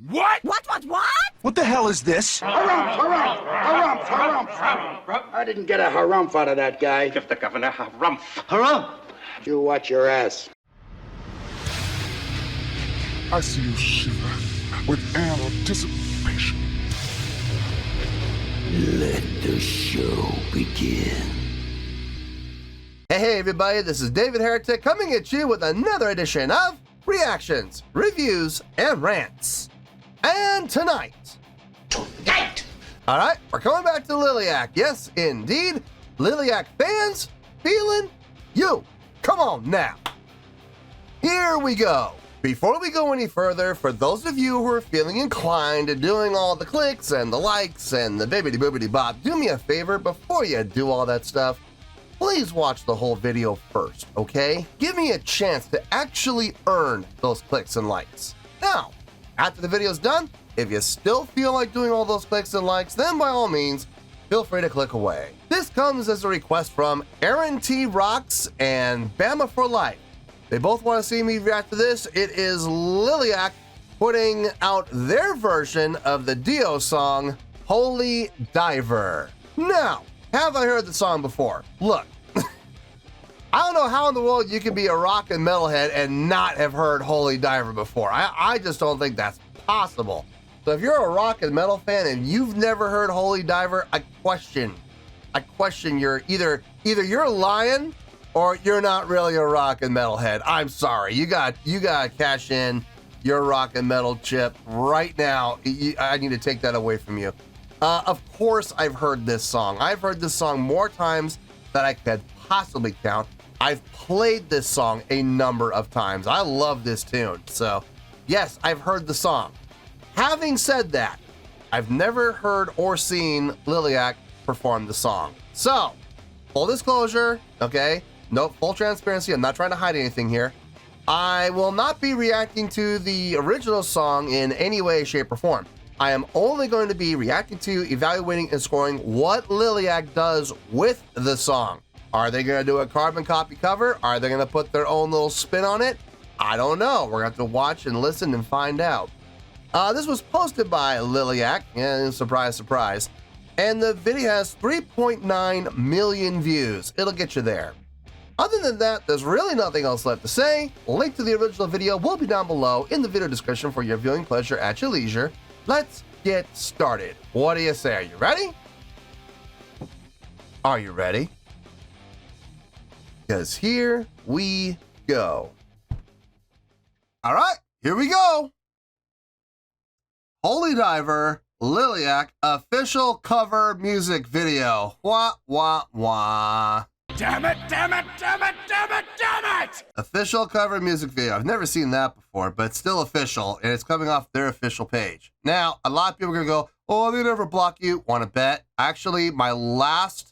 What? What? What the hell is this? Harumph. I didn't get a harumph out of that guy. Give the governor harumph. Harumph! You watch your ass. I see you shiver with anticipation. Let the show begin. Hey everybody, this is David Heretic coming at you with another edition of Reactions, Reviews, and Rants. And tonight, alright, we're coming back to Liliac. Yes, indeed, Liliac fans, feeling you. Come on now. Here we go. Before we go any further, for those of you who are feeling inclined to doing all the clicks and the likes and the bibbidi-boobidi-bop, do me a favor before you do all that stuff. Please watch the whole video first, okay? Give me a chance to actually earn those clicks and likes. Now, after the video's done, if you still feel like doing all those clicks and likes, then by all means, feel free to click away. This comes as a request from Aaron T. Rocks and Bama for Life. They both want to see me react to this. It is Liliac putting out their version of the Dio song, Holy Diver. Now, have I heard the song before? Look, I don't know how in the world you can be a rock and metalhead and not have heard Holy Diver before. I just don't think that's possible. So if you're a rock and metal fan and you've never heard Holy Diver, I question you're either you're lying or you're not really a rock and metal head. I'm sorry. You got to cash in your rock and metal chip right now. I need to take that away from you. Of course, I've heard this song. I've heard this song more times than I could possibly count. I've played this song a number of times. I love this tune. So, yes, I've heard the song. Having said that, I've never heard or seen Liliac perform the song. So, full disclosure, okay? No, full transparency. I'm not trying to hide anything here. I will not be reacting to the original song in any way, shape, or form. I am only going to be reacting to, evaluating, and scoring what Liliac does with the song. Are they going to do a carbon copy cover? Are they going to put their own little spin on it? I don't know. We're going to have to watch and listen and find out. This was posted by Liliac, and surprise, surprise. And the video has 3.9 million views. It'll get you there. Other than that, there's really nothing else left to say. Link to the original video will be down below in the video description for your viewing pleasure at your leisure. Let's get started. What do you say? Are you ready? Are you ready? Because here we go. All right, here we go. Holy Diver, Liliac, official cover music video. Wah, wah, wah. Damn it! Official cover music video. I've never seen that before, but it's still official, and it's coming off their official page. Now, a lot of people are going to go, oh, they never block you. Want to bet? Actually, was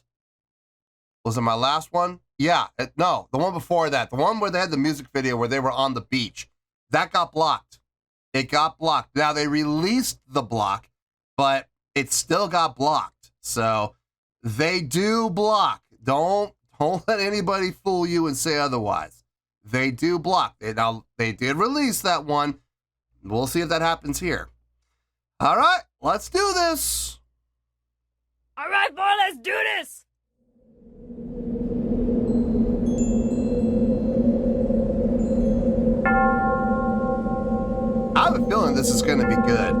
it my last one? Yeah, no, the one before that. The one where they had the music video where they were on the beach. That got blocked. It got blocked. Now, they released the block, but it still got blocked. So, they do block. Don't let anybody fool you and say otherwise. They do block. Now, they did release that one. We'll see if that happens here. All right, let's do this. All right, boy, let's do this. I have a feeling this is going to be good.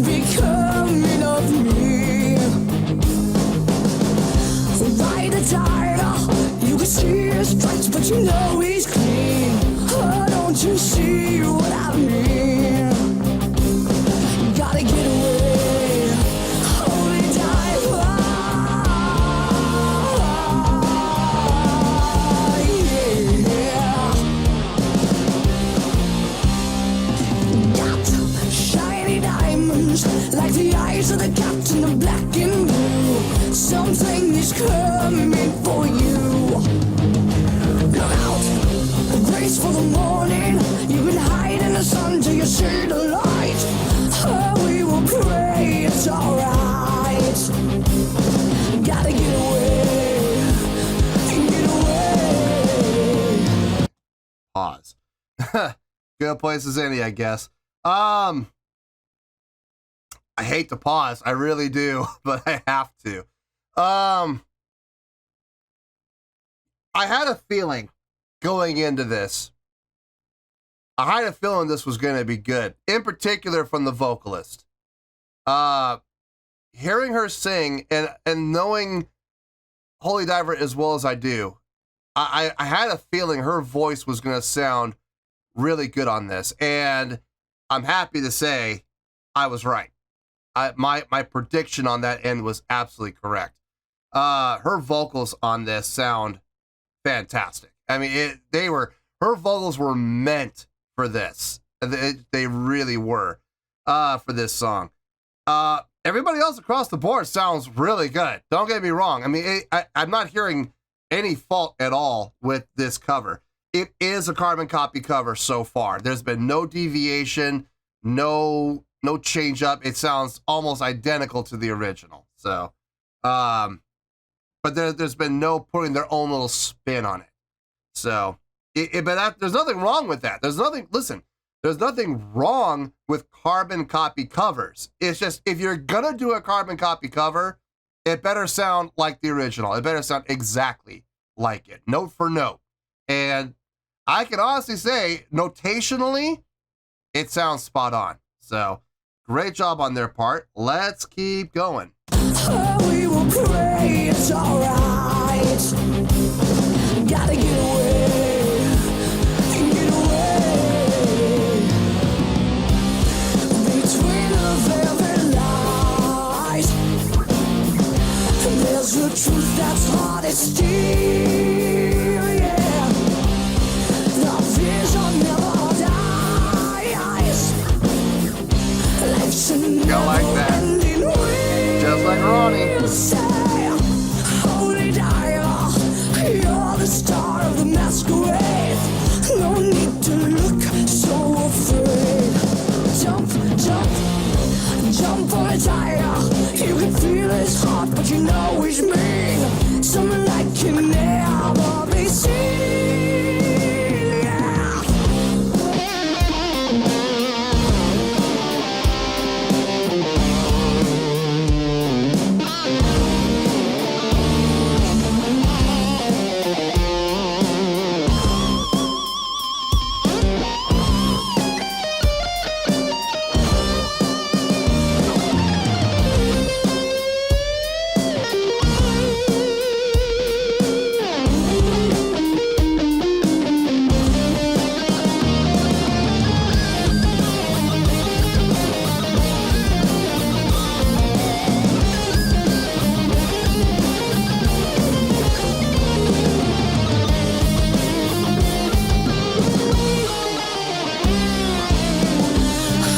Becoming of me. Ride a tiger, you can see his stripes, but you know he's clean. Oh, don't you see what I mean? Gotta get away, holy diver. Yeah. like the eyes of the captain of black and blue. Something is coming for you. Look out, the grace for the morning. You can hide in the sun till you see the light. Oh, we will pray it's alright. Gotta get away, get away. Pause. Good place as any, I guess. I hate to pause, I really do, but I have to. I had a feeling going into this. I had a feeling this was going to be good, in particular from the vocalist. Hearing her sing and knowing Holy Diver as well as I do, I had a feeling her voice was going to sound really good on this, and I'm happy to say I was right. My prediction on that end was absolutely correct. Her vocals on this sound fantastic. I mean, her vocals were meant for this. They really were for this song. Everybody else across the board sounds really good. Don't get me wrong. I mean, I'm not hearing any fault at all with this cover. It is a carbon copy cover so far. There's been no deviation, no change up. It sounds almost identical to the original. So, but there's been no putting their own little spin on it. So, there's nothing wrong with that. There's nothing wrong with carbon copy covers. It's just, if you're gonna do a carbon copy cover, it better sound like the original. It better sound exactly like it, note for note. And I can honestly say, notationally, it sounds spot on. So, great job on their part. Let's keep going. Oh, we will pray it's alright. Gotta get away, get away. Between the velvet lies, there's a truth that's hard as steel, yeah. The vision never dies. Life's a like that. never-ending wheel. Just like Ronnie. Say, Holy Diver, you're the star of the masquerade. No need to look so afraid. Jump, jump, jump on a tire. You can feel his heart, but you know he's mean. Something like can never be seen. Yeah.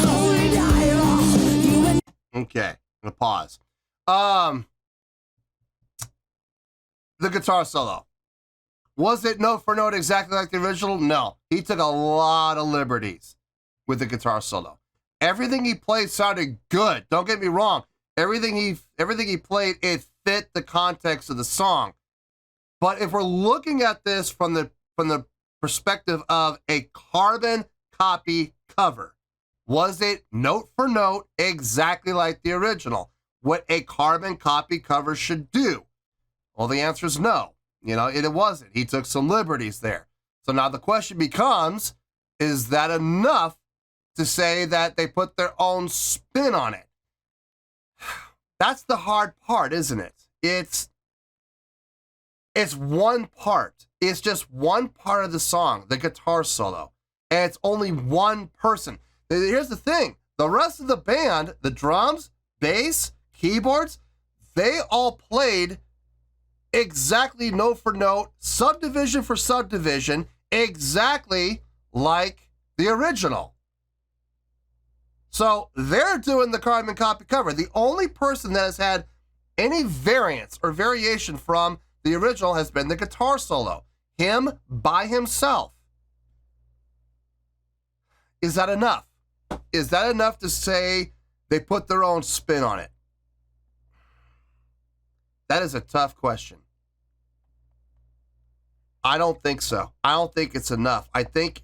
Holy Diver, you and Okay, I'm gonna pause. The guitar solo. Was it note for note exactly like the original? No. He took a lot of liberties with the guitar solo. Everything he played sounded good. Don't get me wrong. Everything he played, it fit the context of the song. But if we're looking at this from the perspective of a carbon copy cover, was it note for note exactly like the original? What a carbon copy cover should do? Well, the answer is no. You know, it wasn't. He took some liberties there. So now the question becomes, is that enough to say that they put their own spin on it? That's the hard part, isn't it? It's one part. It's just one part of the song, the guitar solo. And it's only one person. Here's the thing. The rest of the band, the drums, bass, keyboards, they all played exactly note for note, subdivision for subdivision, exactly like the original. So they're doing the carbon copy cover. The only person that has had any variance or variation from the original has been the guitar solo. Him by himself. Is that enough? Is that enough to say they put their own spin on it? That is a tough question. I don't think so. I don't think it's enough. I think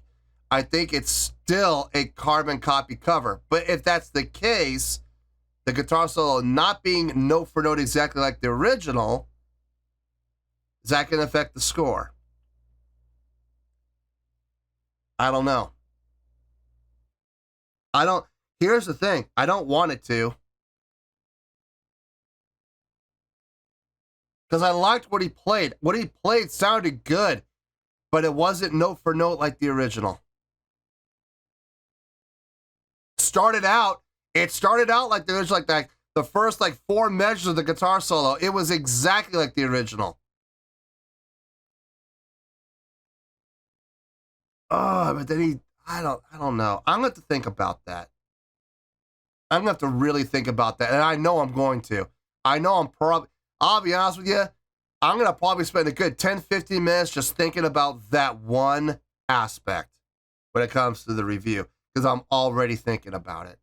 it's still a carbon copy cover. But if that's the case, the guitar solo not being note for note exactly like the original, is that going to affect the score? I don't know. Here's the thing. I don't want it to. Because I liked what he played. What he played sounded good, but it wasn't note for note like the original. It started out like there was like that, the first like 4 measures of the guitar solo. It was exactly like the original. Oh, but then I don't know. I'm going to have to think about that. I'm going to have to really think about that. And I know I'm going to. I'll be honest with you, I'm going to probably spend a good 10, 15 minutes just thinking about that one aspect when it comes to the review, because I'm already thinking about it.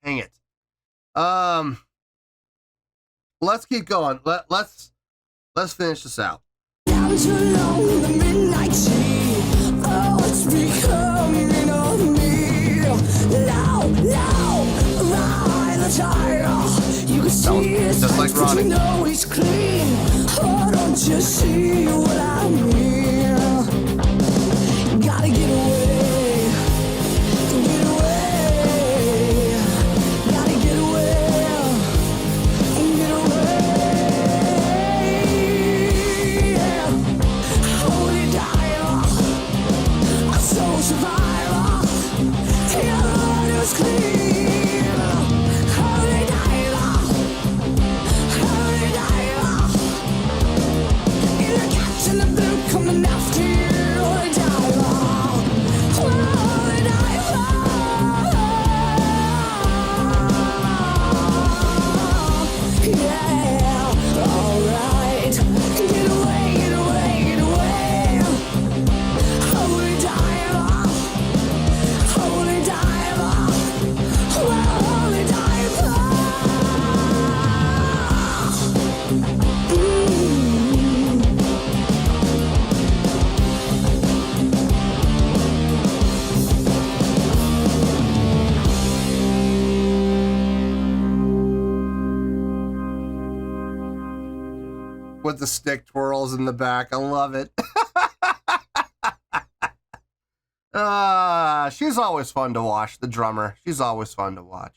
Hang it. Let's keep going. Let's finish this out. Down too long in the midnight sea. Oh, it's becoming of me. Loud, ride the tide. You can see his just like face, but Ronnie. you know he's clean. Oh, don't you see what I mean? Gotta get away. Get away. Gotta get away. Get away. Holy diver, a soul survivor. Your heart is clean. Holy diver, holy diver. You're the captain of blue coming after you. Holy diver, holy diver. Yeah, alright. Get away, get away, get away. Holy diver, holy diver, holy diver. With the stick twirls in the back. I love it. She's always fun to watch, the drummer. She's always fun to watch.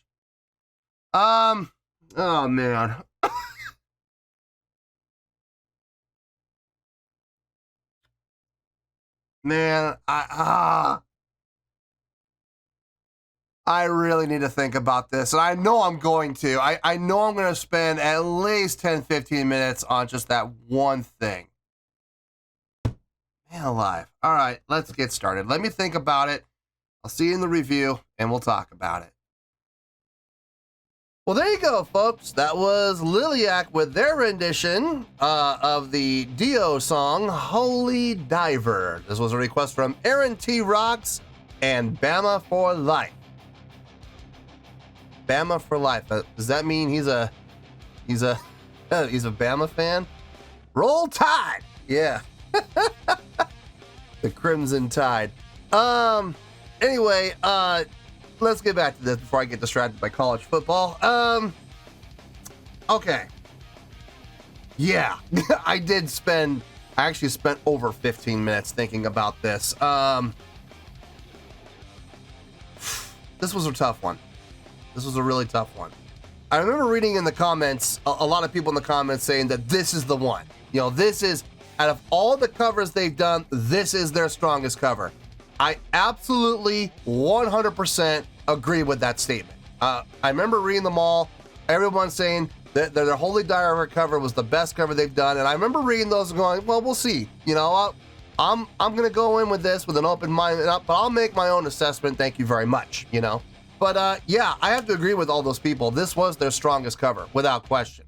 Oh man. Man, I really need to think about this, and I know I'm going to. I know I'm going to spend at least 10, 15 minutes on just that one thing. Man alive. All right, let's get started. Let me think about it. I'll see you in the review, and we'll talk about it. Well, there you go, folks. That was Liliac with their rendition of the Dio song, Holy Diver. This was a request from Aaron T. Rocks and Bama for Life. Bama for life. Does that mean he's a Bama fan? Roll Tide. Yeah. The Crimson Tide. Anyway, let's get back to this before I get distracted by college football. Okay. Yeah, I actually spent over 15 minutes thinking about this. This was a tough one. This was a really tough one. I remember reading in the comments, a lot of people in the comments saying that this is the one. You know, this is, out of all the covers they've done, this is their strongest cover. I absolutely 100% agree with that statement. I remember reading them all, everyone saying that their Holy Diver cover was the best cover they've done, and I remember reading those and going, well, we'll see. You know, I'm going to go in with this with an open mind, but I'll make my own assessment. Thank you very much, you know. But yeah, I have to agree with all those people. This was their strongest cover, without question.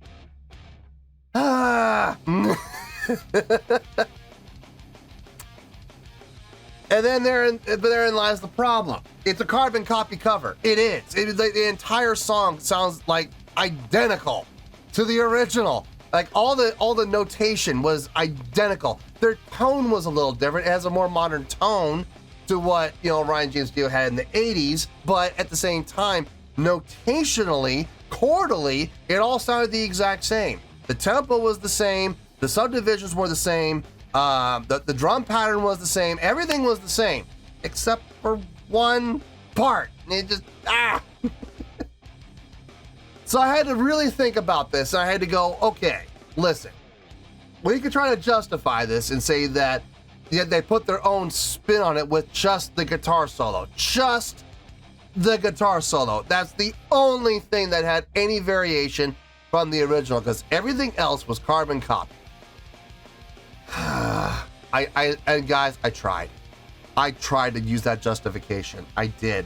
Ah. And then therein lies the problem. It's a carbon copy cover. It is. The entire song sounds like identical to the original. Like all the notation was identical. Their tone was a little different. It has a more modern tone to what, you know, Ryan James Dio had in the 80s, but at the same time, notationally, chordally, it all sounded the exact same. The tempo was the same, the subdivisions were the same, the drum pattern was the same, everything was the same, except for one part. It just, So I had to really think about this, and I had to go, okay, listen, we could try to justify this and say that they put their own spin on it with just the guitar solo. Just the guitar solo. That's the only thing that had any variation from the original, because everything else was carbon copy. And guys, I tried. I tried to use that justification. I did.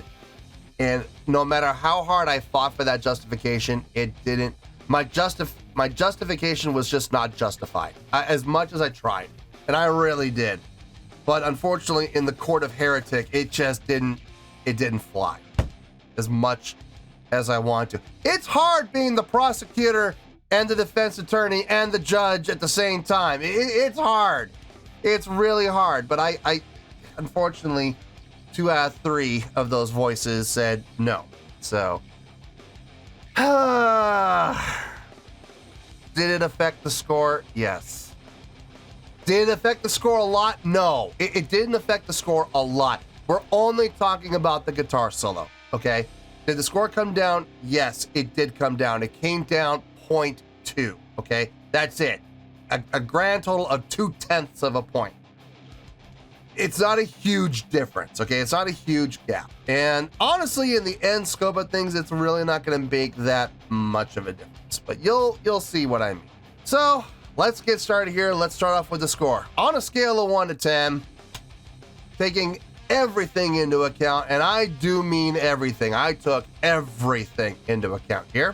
And no matter how hard I fought for that justification, it didn't. My justification was just not justified, as much as I tried. And I really did. But unfortunately, in the court of Heretic, it just didn't fly as much as I want to. It's hard being the prosecutor and the defense attorney and the judge at the same time. It's hard. It's really hard. But I unfortunately, 2 out of 3 of those voices said no. So, did it affect the score? Yes. Did it affect the score a lot? No, it didn't affect the score a lot. We're only talking about the guitar solo, okay? Did the score come down? Yes, it did come down. It came down 0.2, okay? That's it. A grand total of 0.2 of a point. It's not a huge difference, okay? It's not a huge gap. And honestly, in the end scope of things, it's really not gonna make that much of a difference. But you'll see what I mean. So, let's get started here. Let's start off with the score. On a scale of 1 to 10, taking everything into account, and I do mean everything. I took everything into account here.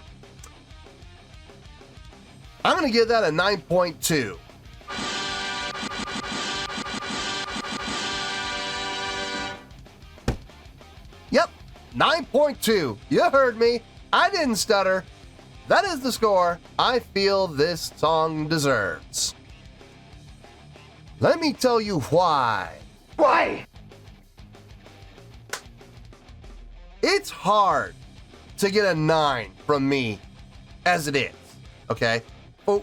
I'm gonna give that a 9.2. Yep, 9.2. You heard me. I didn't stutter. That is the score I feel this song deserves. Let me tell you why. Why? It's hard to get a 9 from me as it is, okay?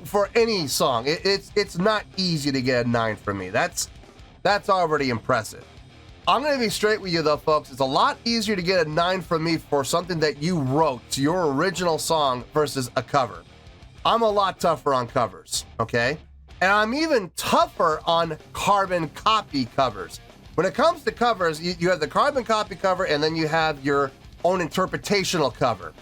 For any song, it's not easy to get a 9 from me. That's already impressive. I'm gonna be straight with you though, folks. It's a lot easier to get a 9 from me for something that you wrote, your original song, versus a cover. I'm a lot tougher on covers, okay? And I'm even tougher on carbon copy covers. When it comes to covers, you have the carbon copy cover and then you have your own interpretational cover.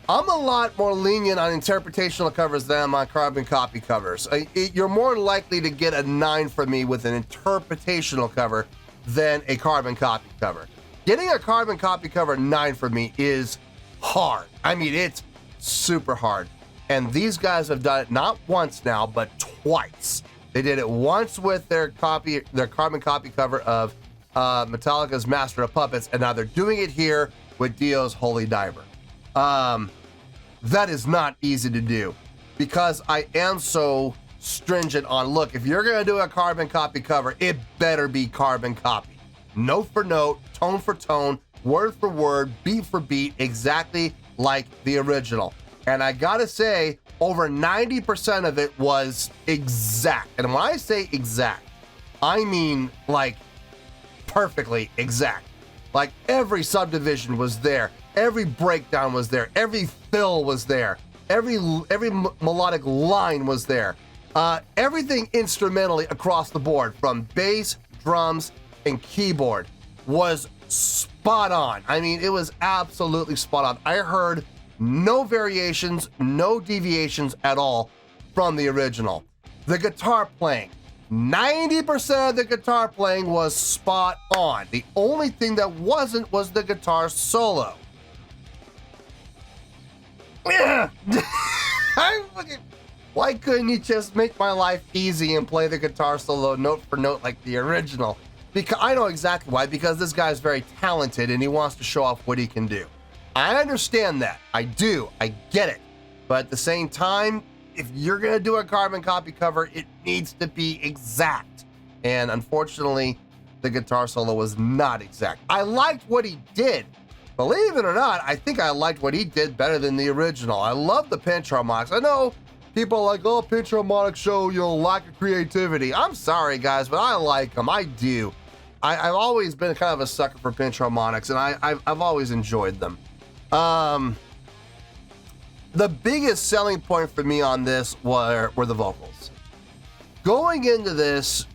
I'm a lot more lenient on interpretational covers than on carbon copy covers. You're more likely to get a 9 from me with an interpretational cover than a carbon copy cover. Getting a carbon copy cover 9 for me is hard. I mean, it's super hard. And these guys have done it not once now, but twice. They did it once with their carbon copy cover of Metallica's Master of Puppets, and now they're doing it here with Dio's Holy Diver. That is not easy to do because I am so stringent on, look, if you're gonna do a carbon copy cover, it better be carbon copy. Note for note, tone for tone, word for word, beat for beat, exactly like the original. And I gotta say, over 90% of it was exact. And when I say exact, I mean like perfectly exact. Like every subdivision was there, every breakdown was there, every fill was there, every melodic line was there. Everything instrumentally across the board, from bass, drums, and keyboard, was spot on. I mean, it was absolutely spot on. I heard no variations, no deviations at all from the original. The guitar playing, 90% of the guitar playing was spot on. The only thing that wasn't was the guitar solo. Why couldn't you just make my life easy and play the guitar solo note for note like the original? Because I know exactly why, because this guy's very talented and he wants to show off what he can do. I understand that. I do. I get it. But at the same time, if you're going to do a carbon copy cover, it needs to be exact. And unfortunately, the guitar solo was not exact. I liked what he did. Believe it or not, I think I liked what he did better than the original. I love the pinch harmonics. I know people are like, oh, pinch harmonics show, lack of creativity. I'm sorry, guys, but I like them. I do. I've always been kind of a sucker for pinch harmonics, and I've always enjoyed them. The biggest selling point for me on this were the vocals. Going into this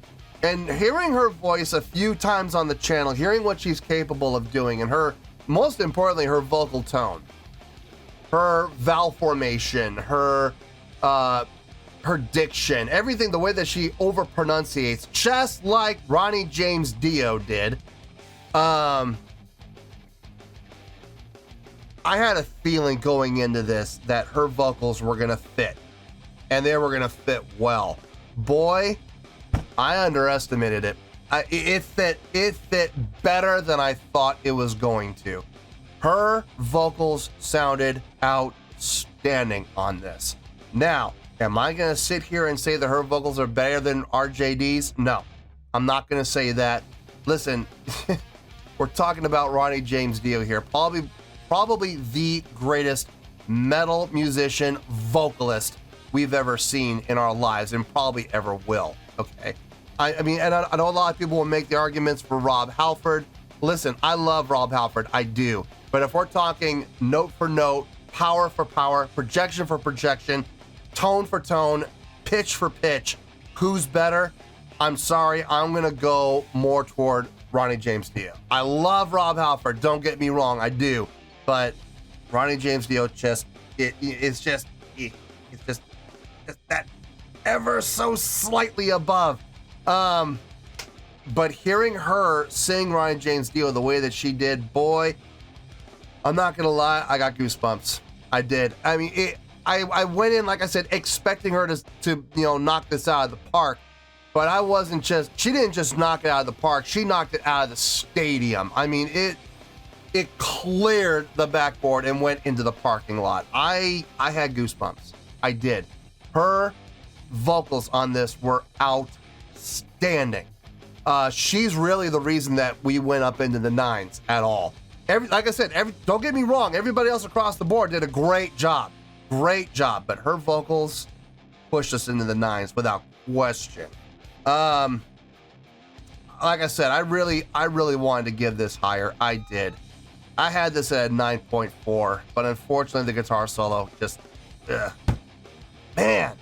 and hearing her voice a few times on the channel, hearing what she's capable of doing, and most importantly, her vocal tone, her vowel formation, her diction, everything, the way that she over-pronunciates, just like Ronnie James Dio did. I had a feeling going into this that her vocals were gonna fit, and they were gonna fit well. Boy, I underestimated it. It fit better than I thought it was going to. Her vocals sounded outstanding on this. Now, am I gonna sit here and say that her vocals are better than RJD's? No, I'm not gonna say that. Listen, we're talking about Ronnie James Dio here, probably the greatest metal musician vocalist we've ever seen in our lives, and probably ever will. Okay, I mean, and I know a lot of people will make the arguments for Rob Halford. Listen, I love Rob Halford, I do. But if we're talking note for note, power for power, projection for projection, tone for tone, pitch for pitch, who's better? I'm sorry, I'm gonna go more toward Ronnie James Dio. I love Rob Halford, don't get me wrong, I do. But Ronnie James Dio it's just that ever so slightly above. But hearing her sing Ronnie James Dio the way that she did, boy, I'm not gonna lie, I got goosebumps. I did. I mean, I went in, like I said, expecting her to knock this out of the park, but she didn't just knock it out of the park, she knocked it out of the stadium. I mean, it cleared the backboard and went into the parking lot. I had goosebumps. I did. Her vocals on this were outstanding. She's really the reason that we went up into the 9s at all. Like I said, don't get me wrong, everybody else across the board did a great job. Great job, but her vocals pushed us into the 9s without question. Like I said, I really wanted to give this higher. I did. I had this at 9.4, but unfortunately the guitar solo just, man,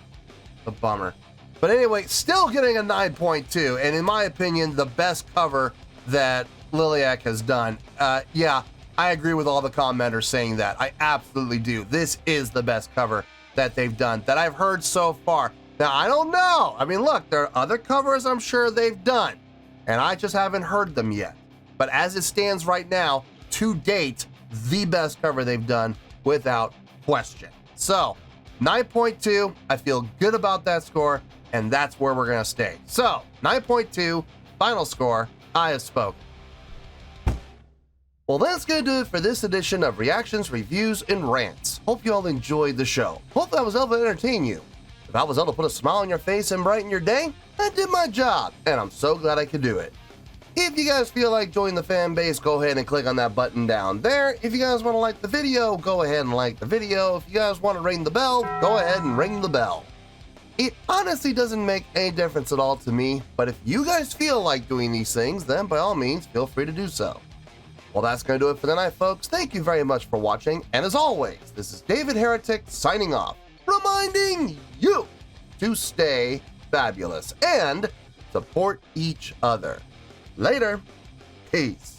a bummer. But anyway, still getting a 9.2, and in my opinion, the best cover that Liliac has done. Yeah, I agree with all the commenters saying that. I absolutely do. This is the best cover that they've done, that I've heard so far. Now, I don't know. I mean, look, there are other covers I'm sure they've done, and I just haven't heard them yet. But as it stands right now, to date, the best cover they've done without question. So, 9.2, I feel good about that score, and that's where we're gonna stay. So, 9.2, final score, I have spoken. Well, that's gonna do it for this edition of Reactions, Reviews, and Rants. Hope you all enjoyed the show. Hope I was able to entertain you. If I was able to put a smile on your face and brighten your day, I did my job, and I'm so glad I could do it. If you guys feel like joining the fan base, go ahead and click on that button down there. If you guys want to like the video, go ahead and like the video. If you guys want to ring the bell, go ahead and ring the bell. It honestly doesn't make any difference at all to me, but if you guys feel like doing these things, then by all means, feel free to do so. Well, that's going to do it for tonight, folks. Thank you very much for watching, and as always, this is David Heretic signing off, reminding you to stay fabulous and support each other. Later. Peace.